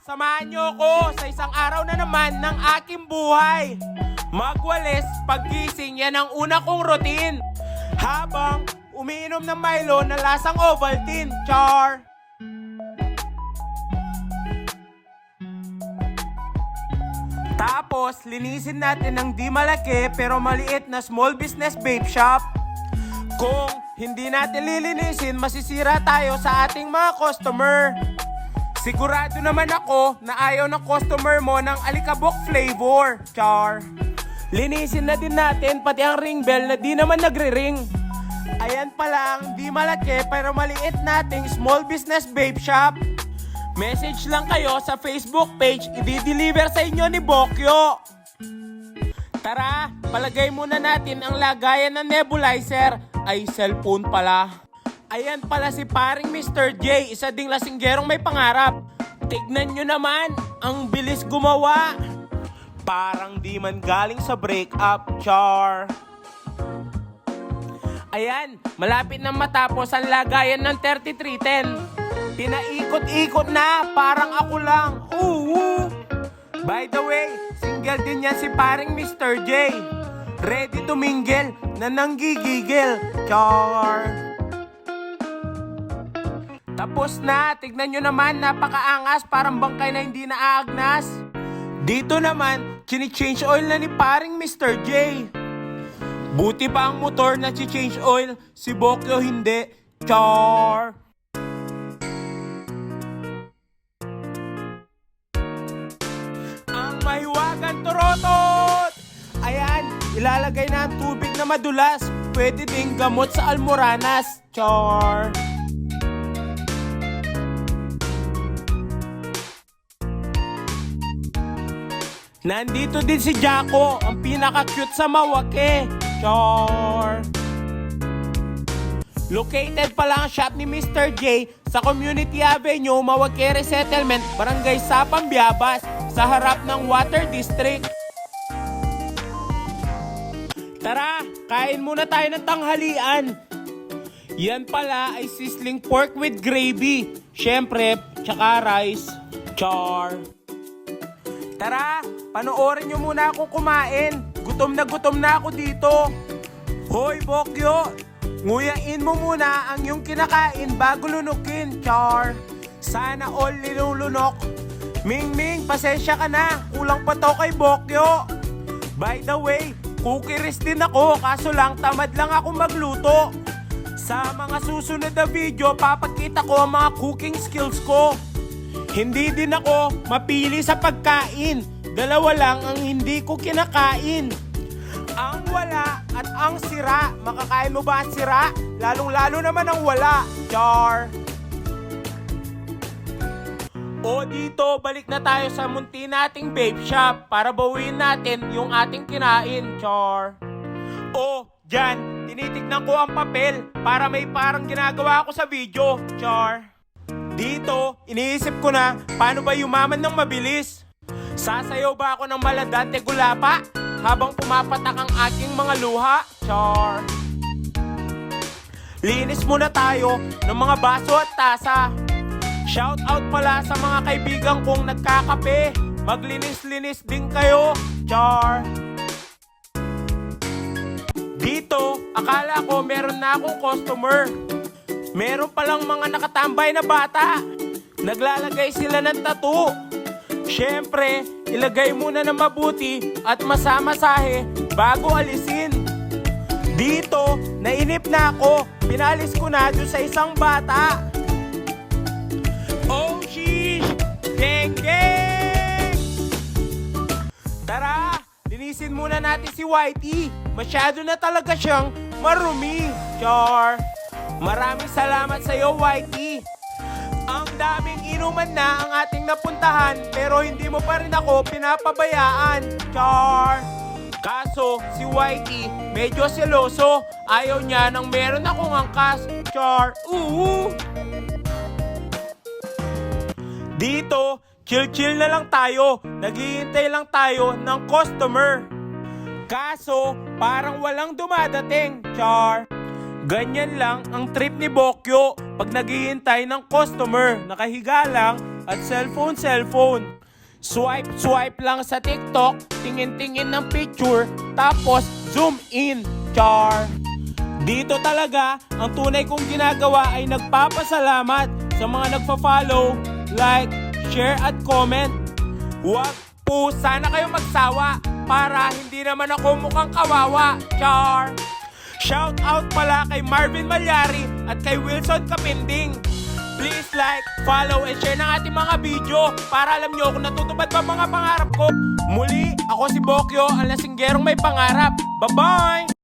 Samahan niyo ako sa isang araw na naman ng aking buhay. Magwalis paggising, yan ang una kong routine. Habang umiinom ng Milo na lasang Ovaltine. Char! Tapos, linisin natin ng di malaki pero maliit na small business vape shop. Kung hindi natin lilinisin, masisira tayo sa ating mga customer. Sigurado naman ako na ayaw ng customer mo ng alikabok flavor. Char! Linisin na din natin pati ang ring bell na di naman nagre-ring. Ayan pa lang, di malaki pero maliit nating small business vape shop. Message lang kayo sa Facebook page, i-deliver sa inyo ni Bokyo. Tara, palagay muna natin ang lagayan ng nebulizer. Ay, cellphone pala. Ayan pala si paring Mr. J, isa ding lasinggerong may pangarap. Tignan nyo naman, ang bilis gumawa. Parang di man galing sa breakup, char. Ayan, malapit na matapos ang lagayan ng 3310. Pinaikot-ikot na, parang ako lang. Ooh. By the way, single din yan si paring Mr. J. Ready to mingle na nanggigigil, char. Tapos na, tignan nyo naman, napakaangas, parang bangkay na hindi naaagnas. Dito naman, chini-change oil na ni paring Mr. J. Buti pa ang motor na chi-change oil, si Bokyo hindi, char. Ang mahiwagang turotot! Ayan, ilalagay na ang tubig na madulas, pwede ding gamot sa almoranas, char. Nandito din si Jaco, ang pinaka-cute sa Mawake. Char! Located pala ang shop ni Mr. J sa Community Avenue, Mawake Resettlement, Barangay Sapang, Biabas, sa harap ng Water District. Tara, kain muna tayo ng tanghalian. Yan pala ay sizzling pork with gravy. Syempre, tsaka rice. Char! Tara, panoorin nyo muna ako kumain. Gutom na ako dito. Hoy, Bokyo, nguyain mo muna ang iyong kinakain bago lunukin, char. Sana all linulunok. Ming, pasensya ka na. Kulang pa to kay Bokyo. By the way, cookies din ako, kaso lang tamad lang ako magluto. Sa mga susunod na video, papakita ko ang mga cooking skills ko. Hindi din ako mapili sa pagkain. Dalawa lang ang hindi ko kinakain. Ang wala at ang sira. Makakain mo ba ang sira? Lalong-lalo naman ang wala. Char. O dito, balik na tayo sa munti nating vape shop para bawiin natin yung ating kinain. Char. O, dyan, tinitignan ko ang papel para may parang ginagawa ako sa video. Char. Dito, iniisip ko na, paano ba yumaman ng mabilis? Sasayaw ba ako ng maladante gulapa habang pumapatak ang aking mga luha? Char! Linis muna tayo ng mga baso at tasa. Shout out pala sa mga kaibigan kong nagkakape. Maglinis-linis din kayo. Char! Dito, akala ko meron na akong customer. Meron palang mga nakatambay na bata. Naglalagay sila ng tattoo. Siyempre, ilagay muna ng mabuti at masamasahe bago alisin. Dito, nainip na ako. Pinalis ko na doon sa isang bata. Oh, sheesh! Geng, geng! Tara, linisin muna natin si Whitey. Masyado na talaga siyang marumi. Char! Maraming salamat sa iyo, Whitey. Ang daming inuman na ang ating napuntahan pero hindi mo pa rin ako pinapabayaan. Char! Kaso, si Whitey medyo seloso. Ayaw niya nang meron akong angkas. Char! Dito, chill-chill na lang tayo. Naghihintay lang tayo ng customer. Kaso, parang walang dumadating. Char! Ganyan lang ang trip ni Bokyo pag naghihintay ng customer. Nakahiga lang at cellphone. Swipe lang sa TikTok, tingin-tingin ng picture, tapos zoom in, char. Dito talaga, ang tunay kong ginagawa ay nagpapasalamat sa mga nagpa-follow, like, share at comment. Huwag po sana kayo magsawa para hindi naman ako mukhang kawawa, char. Shout out pala kay Marvin Malyari at kay Wilson Kapinding. Please like, follow, and share ng ating mga video para alam nyo kung natutupad ba mga pangarap ko. Muli, ako si Bokyo, ang lasinggerong may pangarap. Bye-bye!